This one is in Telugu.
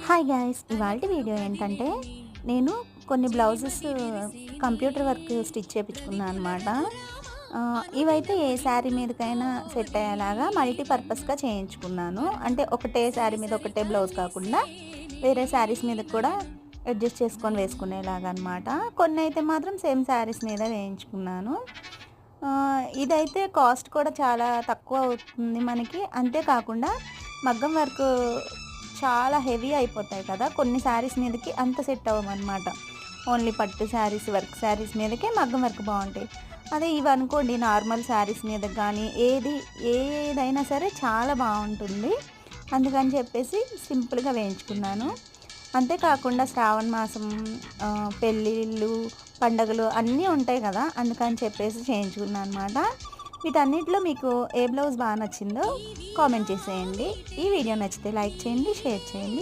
హాయ్ గైస్, ఇవాళ వీడియో ఏంటంటే నేను కొన్ని బ్లౌజెస్ కంప్యూటర్ వర్క్ స్టిచ్ చేయించుకున్నాను అనమాట. ఇవైతే ఏ శారీ మీదకైనా సెట్ అయ్యేలాగా మల్టీపర్పస్గా చేయించుకున్నాను. అంటే ఒకటే శారీ మీద ఒకటే బ్లౌజ్ కాకుండా వేరే శారీస్ మీద కూడా అడ్జస్ట్ చేసుకొని వేసుకునేలాగా అనమాట. కొన్ని అయితే మాత్రం సేమ్ శారీస్ మీద వేయించుకున్నాను. ఇదైతే కాస్ట్ కూడా చాలా తక్కువ అవుతుంది మనకి. అంతేకాకుండా మగ్గం వర్క్ చాలా హెవీ అయిపోతాయి కదా, కొన్ని శారీస్ మీదకి అంత సెట్ అవ్వమన్నమాట. ఓన్లీ పట్టు శారీస్, వర్క్ శారీస్ మీదకే మగ్గం వర్క్ బాగుంటాయి. అదే ఇవనుకోండి నార్మల్ శారీస్ మీద కానీ ఏదైనా సరే చాలా బాగుంటుంది. అందుకని చెప్పేసి సింపుల్గా వేయించుకున్నాను. అంతేకాకుండా శ్రావణ మాసం, పెళ్ళిళ్ళు, పండగలు అన్నీ ఉంటాయి కదా, అందుకని చెప్పేసి చేయించుకున్నాను అనమాట. వీటన్నిటిలో మీకు ఏ బ్లౌజ్ బాగా నచ్చిందో కామెంట్ చేసేయండి. ఈ వీడియో నచ్చితే లైక్ చేయండి, షేర్ చేయండి.